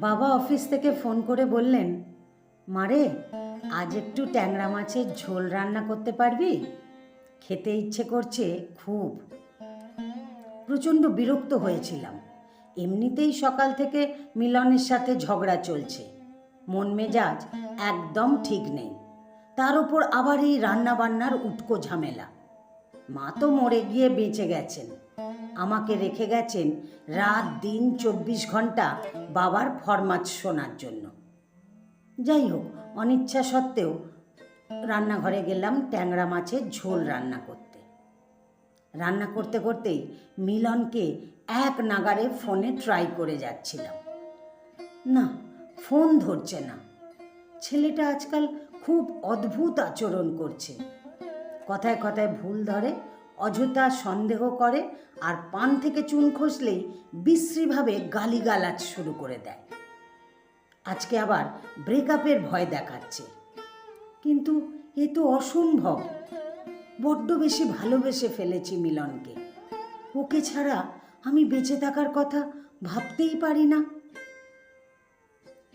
বাবা অফিস থেকে ফোন করে বললেন, মারে আজ একটু ট্যাংরা মাছের ঝোল রান্না করতে পারবি? খেতে ইচ্ছে করছে খুব। প্রচণ্ড বিরক্ত হয়েছিলাম। এমনিতেই সকাল থেকে মিলনের সাথে ঝগড়া চলছে, মন মেজাজ একদম ঠিক নেই। তার উপর আবার এই রান্নাবান্নার উটকো ঝামেলা। মা তো মরে গিয়ে বেঁচে গেছেন, আমাকে রেখে গেছেন রাত দিন 24 ঘন্টা বাবার ফরমাস শোনার জন্য। যাই হোক, অনিচ্ছা সত্ত্বেও রান্নাঘরে গেলাম ট্যাংরা মাছের ঝোল রান্না করতে। রান্না করতে করতেই মিলনকে এক নাগাড়ে ফোনে ট্রাই করে যাচ্ছিলাম, না ফোন ধরছে না। ছেলেটা আজকাল খুব অদ্ভুত আচরণ করছে, কথায় কথায় ভুল ধরে, অযথা সন্দেহ করে, আর পান থেকে চুন খসলেই বিশ্রীভাবে গালিগালাজ শুরু করে দেয়। আজকে আবার ব্রেকআপের ভয় দেখাচ্ছে, কিন্তু এ তো অসম্ভব। বড্ড বেশি ভালোবেসে ফেলেছি মিলনকে, ওকে ছাড়া আমি বেঁচে থাকার কথা ভাবতেই পারি না।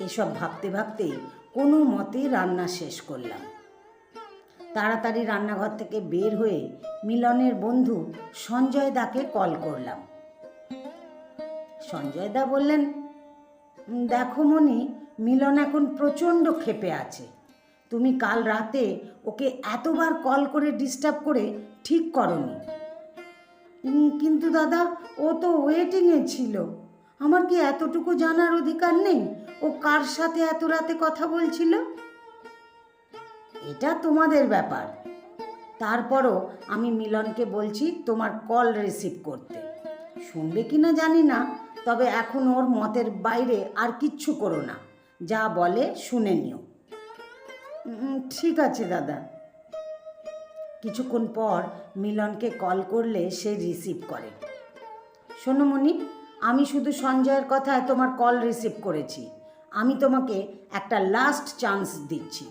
এসব ভাবতে ভাবতেই কোনো মতে রান্না শেষ করলাম। তাড়াতাড়ি রান্নাঘর থেকে বের হয়ে মিলনের বন্ধু সঞ্জয় দাকে কল করলাম। সঞ্জয় দা বললেন, দেখো মনি, মিলন এখন প্রচণ্ড ক্ষেপে আছে। তুমি কাল রাতে ওকে এতবার কল করে ডিস্টার্ব করে ঠিক করনি। কিন্তু দাদা, ও তো ওয়েটিংয়ে ছিল। আমার কি এতটুকু জানার অধিকার নেই ও কার সাথে এত রাতে কথা বলছিল? এটা তোমাদের ব্যাপার। তারপরও আমি মিলনকে বলছি তোমার কল রিসিভ করতে। শুনবে কি না জানি না, তবে এখন ওর মতের বাইরে আর কিচ্ছু করো না, যা বলে শুনে নিও। ঠিক আছে দাদা। কিছুক্ষণ পর মিলনকে কল করলে সে রিসিভ করে। শোনো মনি, আমি শুধু সঞ্জয়ের কথায় তোমার কল রিসিভ করেছি। আমি তোমাকে একটা লাস্ট চান্স দিচ্ছি।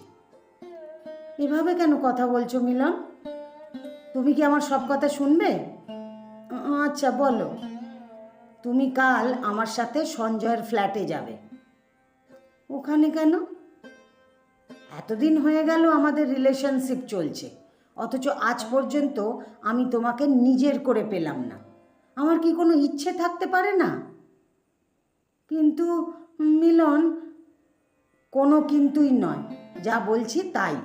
এভাবে কেন কথা বলছো মিলন? তুমি কি আমার সব কথা শুনবে? আচ্ছা বলো। তুমি কাল আমার সাথে সঞ্জয়ের ফ্ল্যাটে যাবে। ওখানে কেন? এতদিন হয়ে গেল আমাদের রিলেশনশিপ চলছে, অথচ আজ পর্যন্ত আমি তোমাকে নিজের করে পেলাম না। আমার কি কোনো ইচ্ছে থাকতে পারে না? কিন্তু মিলন, কোনো কিন্তুই নয়, যা বলছি তাই।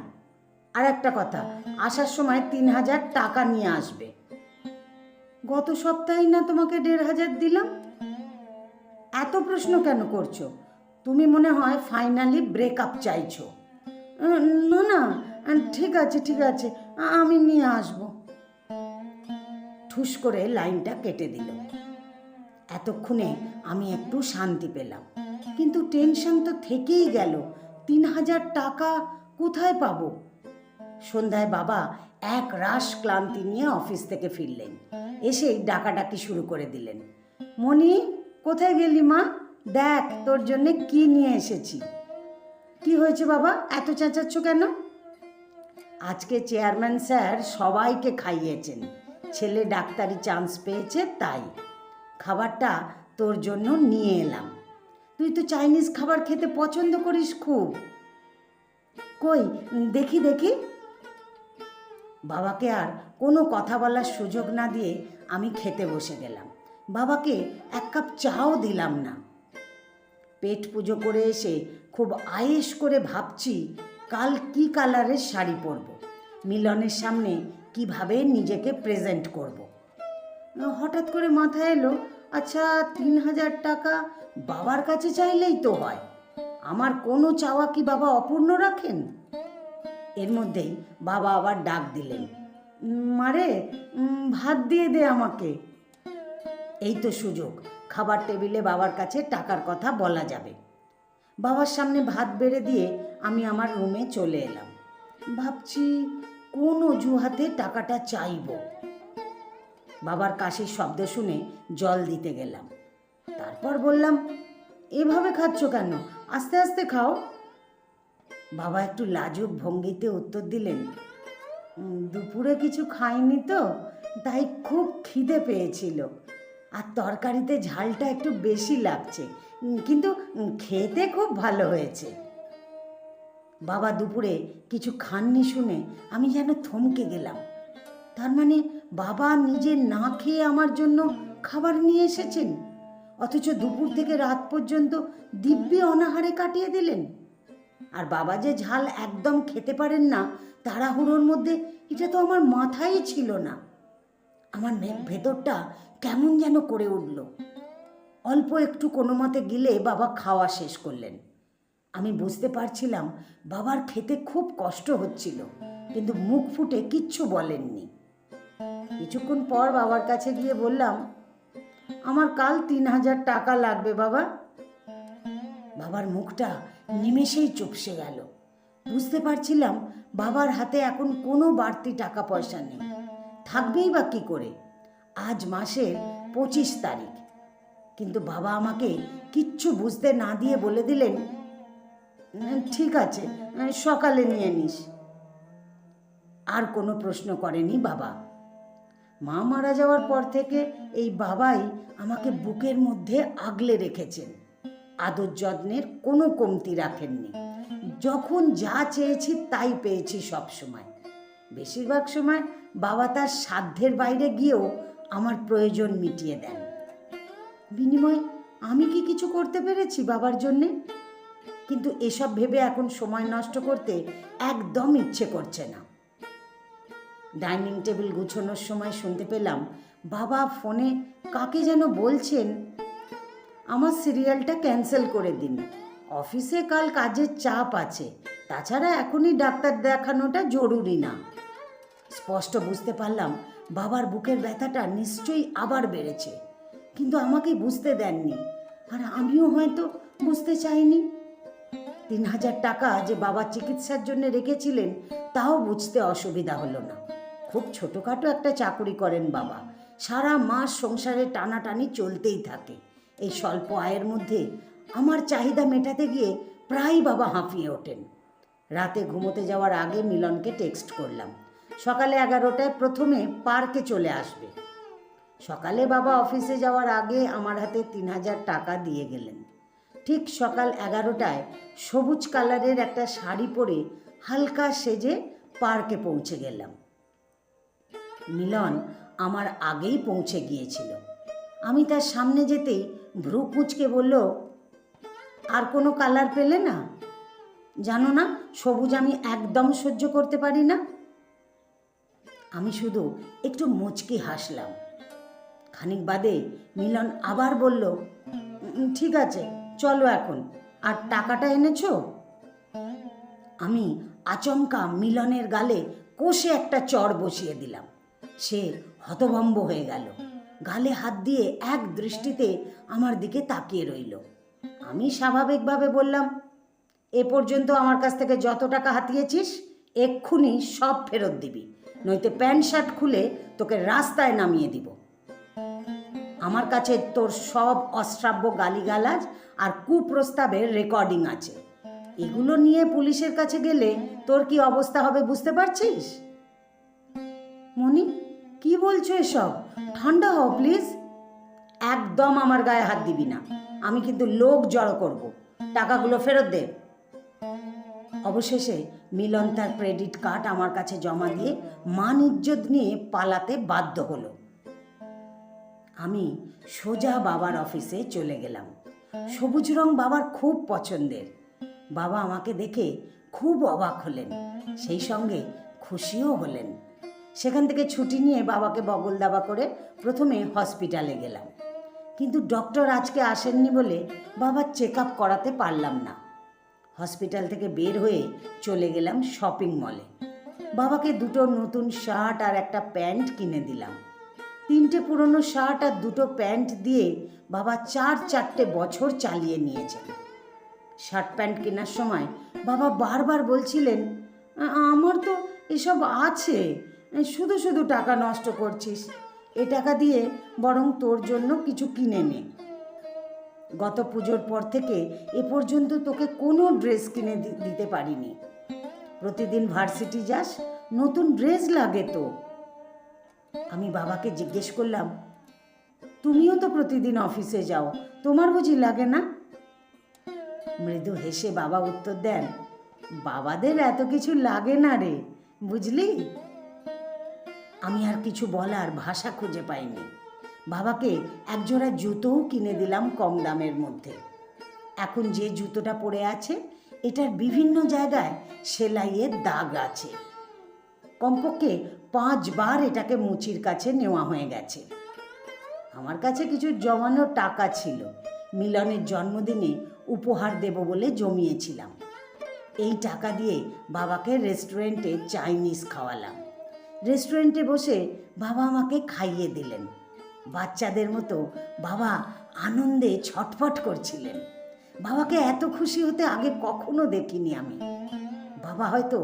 আর একটা কথা, আসার সময় 3000 টাকা নিয়ে আসবে। গত সপ্তাহেই না তোমাকে 1500 দিলাম। এত প্রশ্ন কেন করছো? তুমি মনে হয় ফাইনালি ব্রেকআপ চাইছো। না না, ঠিক আছে ঠিক আছে, আমি নিয়ে আসবো। ঠুস করে লাইনটা কেটে দিল। এতক্ষণে আমি একটু শান্তি পেলাম, কিন্তু টেনশন তো থেকেই গেল। 3000 টাকা কোথায় পাবো? সন্ধ্যায় বাবা এক রাশ ক্লান্তি নিয়ে অফিস থেকে ফিরলেন। এসেই ডাকাডাকি শুরু করে দিলেন। মনি, কোথায় গেলি মা? দেখ তোর জন্যে কি নিয়ে এসেছি। কি হয়েছে বাবা, এত চেঁচাচ্ছ কেন? আজকে চেয়ারম্যান স্যার সবাইকে খাইয়েছেন, ছেলে ডাক্তারি চান্স পেয়েছে তাই। খাবারটা তোর জন্য নিয়ে এলাম। তুই তো চাইনিজ খাবার খেতে পছন্দ করিস খুব। কই দেখি দেখি। বাবাকে আর কোনো কথা বলার সুযোগ না দিয়ে আমি খেতে বসে গেলাম। বাবাকে এক কাপ চাও দিলাম না। পেট পুজো করে এসে খুব আয়েশ করে ভাবছি কাল কি কালারের শাড়ি পরব, মিলনের সামনে কিভাবে নিজেকে প্রেজেন্ট করব। হঠাৎ করে মাথায় এলো, আচ্ছা 3000 টাকা বাবার কাছে চাইলেই তো হয়। আমার কোনো চাওয়া কি বাবা অপূর্ণ রাখেন? এর মধ্যেই বাবা আবার ডাক দিলেন, মারে ভাত দিয়ে দে আমাকে। এই তো সুযোগ, খাবার টেবিলে বাবার কাছে টাকার কথা বলা যাবে। বাবার সামনে ভাত বেড়ে দিয়ে আমি আমার রুমে চলে এলাম। ভাবছি কোন অজুহাতে টাকাটা চাইব। বাবার কাশির শব্দ শুনে জল দিতে গেলাম। তারপর বললাম, এভাবে খাচ্ছ কেন? আস্তে আস্তে খাও। বাবা একটু লাজুক ভঙ্গিতে উত্তর দিলেন, দুপুরে কিছু খাইনি তো, তাই খুব খিদে পেয়েছিল। আর তরকারিতে ঝালটা একটু বেশি লাগছে, কিন্তু খেতে খুব ভালো হয়েছে। বাবা দুপুরে কিছু খাননি শুনে আমি যেন থমকে গেলাম। তার মানে বাবা নিজে না খেয়ে আমার জন্য খাবার নিয়ে এসেছেন, অথচ দুপুর থেকে রাত পর্যন্ত দিব্যি অনাহারে কাটিয়ে দিলেন। আর বাবা যে ঝাল একদম খেতে পারেন না তাড়াহুড়োর মধ্যে, এটা তো আমার মাথায় ছিল না। আমার ভেতরটা কেমন যেন করে উঠল। অল্প একটু কোনো মতে গিলে বাবা খাওয়া শেষ করলেন। আমি বুঝতে পারছিলাম বাবার খেতে খুব কষ্ট হচ্ছিল, কিন্তু মুখ ফুটে কিচ্ছু বলেননি। কিছুক্ষণ পর বাবার কাছে গিয়ে বললাম, আমার কাল 3,000 টাকা লাগবে বাবা। বাবার মুখটা নিমেষেই চুপসে গেল। বুঝতে পারছিলাম বাবার হাতে এখন কোনো বাড়তি টাকা পয়সা নেই, থাকবেই বা কী করে। আজ মাসের 25 তারিখ। কিন্তু বাবা আমাকে কিচ্ছু বুঝতে না দিয়ে বলে দিলেন, ঠিক আছে, সকালে নিয়ে নিস। আর কোনো প্রশ্ন করেনি বাবা। মা মারা যাওয়ার পর থেকে এই বাবাই আমাকে বুকের মধ্যে আগলে রেখেছেন। আদর যত্নের কোনো কমতি রাখেননি। যখন যা চেয়েছি তাই পেয়েছি সব সময়। বেশিরভাগ সময় বাবা তার সাধ্যের বাইরে গিয়েও আমার প্রয়োজন মিটিয়ে দেন। বিনিময়ে আমি কি কিছু করতে পেরেছি বাবার জন্যে? কিন্তু এসব ভেবে এখন সময় নষ্ট করতে একদম ইচ্ছে করছে না। ডাইনিং টেবিল গুছোনোর সময় শুনতে পেলাম বাবা ফোনে কাকে যেন বলছেন, আমার সিরিয়ালটা ক্যান্সেল করে দিন, অফিসে কাল কাজের চাপ আছে, তাছাড়া এখনই ডাক্তার দেখানোটা জরুরি না। স্পষ্ট বুঝতে পারলাম বাবার বুকের ব্যথাটা নিশ্চয়ই আবার বেড়েছে, কিন্তু আমাকে বুঝতে দেননি, আর আমিও হয়তো বুঝতে চাইনি। 3,000 টাকা যে বাবা চিকিৎসার জন্য রেখেছিলেন তাও বুঝতে অসুবিধা হলো না। খুব ছোটোখাটো একটা চাকুরি করেন বাবা, সারা মাস সংসারে টানাটানি চলতেই থাকে। এই স্বল্প আয়ের মধ্যে আমার চাহিদা মেটাতে গিয়ে প্রায় বাবা হাঁফিয়ে ওঠেন। রাতে ঘুমোতে যাওয়ার আগে মিলনকে টেক্সট করলাম, সকালে 11টায় প্রথমে পার্কে চলে আসবে। সকালে বাবা অফিসে যাওয়ার আগে আমার হাতে 3,000 টাকা দিয়ে গেলেন। ঠিক সকাল 11টায় সবুজ কালারের একটা শাড়ি পরে হালকা সেজে পার্কে পৌঁছে গেলাম। মিলন আমার আগেই পৌঁছে গিয়েছিল। আমি তার সামনে যেতেই ভ্রু কুঁচকে বলল, আর কোনো কালার পেলে না? জানো না সবুজ আমি একদম সহ্য করতে পারি না। আমি শুধু একটু মুচকি হাসলাম। খানিক বাদে মিলন আবার বলল, ঠিক আছে চলো এখন, আর টাকাটা এনেছো? আমি আচমকা মিলনের গালে কষে একটা চড় বসিয়ে দিলাম। সে হতভম্ব হয়ে গেল, গালে হাত দিয়ে এক দৃষ্টিতে আমার দিকে তাকিয়ে রইল। আমি স্বাভাবিকভাবে বললাম, এ পর্যন্ত আমার কাছ থেকে যত টাকা হাতিয়েছিস এক্ষুনি সব ফেরত দিবি, নইতে প্যান্ট শার্ট খুলে তোকে রাস্তায় নামিয়ে দিব। আমার কাছে তোর সব অশ্রাব্য গালিগালাজ আর কুপ্রস্তাবের রেকর্ডিং আছে। এগুলো নিয়ে পুলিশের কাছে গেলে তোর কি অবস্থা হবে বুঝতে পারছিস? মনি, কি বলছো এসব? ঠান্ডা হও প্লিজ। একদম আমার গায়ে হাত দিবি না, আমি কিন্তু লোক জড়ো করব। টাকাগুলো ফেরত দে। অবশেষে মিলন তার ক্রেডিট কার্ড আমার কাছে জমা দিয়ে মান ইজ্জত নিয়ে পালাতে বাধ্য হলো। আমি সোজা বাবার অফিসে চলে গেলাম। সবুজ রং বাবার খুব পছন্দের। বাবা আমাকে দেখে খুব অবাক হলেন, সেই সঙ্গে খুশিও হলেন। সেখান থেকে ছুটি নিয়ে বাবাকে বগল দাবা করে প্রথমে হসপিটালে গেলাম, কিন্তু ডক্টর আজকে আসেননি বলে বাবার চেক আপ করাতে পারলাম না। হসপিটাল থেকে বের হয়ে চলে গেলাম শপিং মলে। বাবাকে দুটো নতুন শার্ট আর একটা প্যান্ট কিনে দিলাম। 3টে পুরনো শার্ট আর 2টো প্যান্ট দিয়ে বাবা 4 বছর চালিয়ে নিয়েছেন। শার্ট প্যান্ট কেনার সময় বাবা বারবার বলছিলেন, আমার তো এসব আছে, শুধু শুধু টাকা নষ্ট করছিস, এ টাকা দিয়ে বরং তোর জন্য কিছু কিনে নে। গত পুজোর পর থেকে এ পর্যন্ত তোকে কোনো ড্রেস কিনে দিতে পারিনি। প্রতিদিন ভার্সিটি যাস, নতুন ড্রেস লাগে তো। আমি বাবাকে জিজ্ঞেস করলাম, তুমিও তো প্রতিদিন অফিসে যাও, তোমার বুঝি লাগে না? মৃদু হেসে বাবা উত্তর দেন, বাবাদের এত কিছু লাগে না রে, বুঝলি? আমি আর কিছু বলার ভাষা খুঁজে পাইনি। বাবাকে একজোড়া জুতোও কিনে দিলাম কম দামের মধ্যে। এখন যে জুতোটা পরে আছে এটার বিভিন্ন জায়গায় সেলাইয়ের দাগ আছে। কমপক্ষে 5 বার এটাকে মুচির কাছে নেওয়া হয়ে গেছে। আমার কাছে কিছু জমানো টাকা ছিল, মিলনের জন্মদিনে উপহার দেব বলে জমিয়েছিলাম। এই টাকা দিয়ে বাবাকে রেস্টুরেন্টে চাইনিজ খাওয়ালাম। রেস্টুরেন্টে বসে বাবা আমাকে খাইয়ে দিলেন। বাচ্চাদের মতো বাবা আনন্দে ছটফট করছিলেন। বাবাকে এত খুশি হতে আগে কখনো দেখিনি আমি। বাবা হয়তো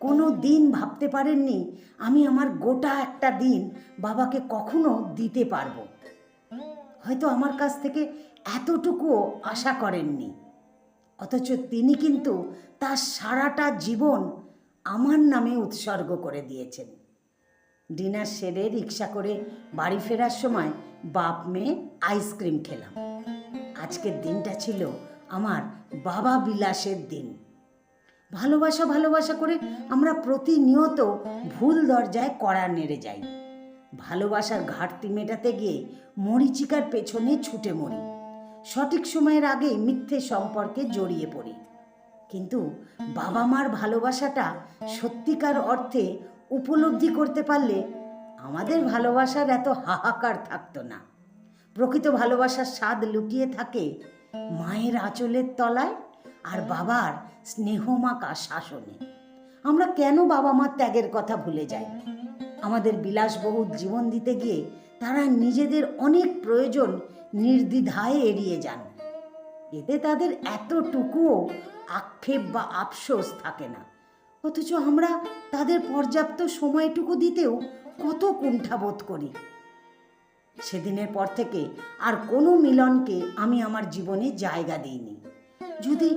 কোনো দিন ভাবতে পারেননি আমি আমার গোটা একটা দিন বাবাকে কখনো দিতে পারবো। হয়তো আমার কাছ থেকে এতটুকুও আশা করেননি। অথচ তিনি কিন্তু তার সারাটা জীবন আমার নামে উৎসর্গ করে দিয়েছেন। ডিনার সেরে রিক্সা করে বাড়ি ফেরার সময় বাপ মেয়ে আইসক্রিম খেলাম। আজকের দিনটা ছিল আমার বাবা বিলাসের দিন। ভালোবাসা ভালোবাসা করে আমরা প্রতিনিয়ত ভুল দরজায় কড়া নেড়ে যাই। ভালোবাসার ঘাটতি মেটাতে গিয়ে মরীচিকার পেছনে ছুটে মরি। সঠিক সময়ের আগে মিথ্যে সম্পর্কে জড়িয়ে পড়ি। কিন্তু বাবা মার ভালোবাসাটা সত্যিকার অর্থে উপলব্ধি করতে পারলে আমাদের ভালোবাসার এত হাহাকার থাকতো না। প্রকৃত ভালোবাসার স্বাদ লুকিয়ে থাকে মায়ের আঁচলের তলায় আর বাবার স্নেহমাখা শাসনে। আমরা কেন বাবা মার ত্যাগের কথা ভুলে যাই? আমাদের বিলাসবহুল জীবন দিতে গিয়ে তারা নিজেদের অনেক প্রয়োজন নির্দ্বিধায় এড়িয়ে যান। এতে তাদের এতটুকুও আক্ষেপ বা আফসোস থাকে না। অথচ আমরা তাদের পর্যাপ্ত সময়টুকু দিতেও কত কুণ্ঠাবোধ করি। সেদিনের পর থেকে আর কোনো মিলনকে আমি আমার জীবনে জায়গা দিইনি। যদি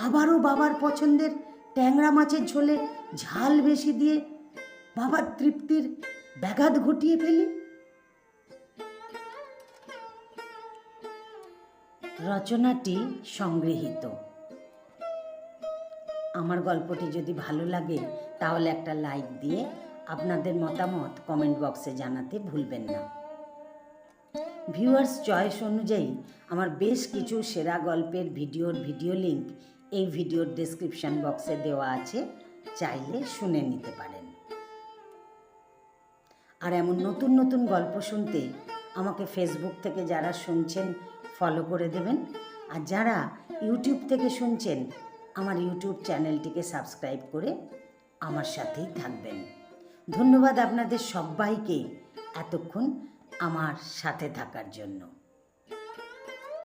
আবারও বাবার পছন্দের ট্যাংরা মাছের ঝোলে ঝাল বেশি দিয়ে বাবার তৃপ্তির ব্যাঘাত ঘটিয়ে ফেলি। রচনাটি সংগৃহীত। আমার গল্পটি যদি ভালো লাগে তাহলে একটা লাইক দিয়ে আপনাদের মতামত কমেন্ট বক্সে জানাতে ভুলবেন না। ভিউয়ার্স চয়েস অনুযায়ী আমার বেশ কিছু সেরা গল্পের ভিডিও লিংক এই ভিডিওর ডেসক্রিপশন বক্সে দেওয়া আছে, চাইলে শুনে নিতে পারেন। আর এমন নতুন নতুন গল্প শুনতে আমাকে ফেসবুক থেকে যারা শুনছেন ফলো করে দেবেন, আর যারা ইউটিউব থেকে শুনছেন আমার ইউটিউব চ্যানেলটিকে সাবস্ক্রাইব করে আমার সাথেই থাকবেন। ধন্যবাদ আপনাদের সবাইকে এতক্ষণ আমার সাথে থাকার জন্য।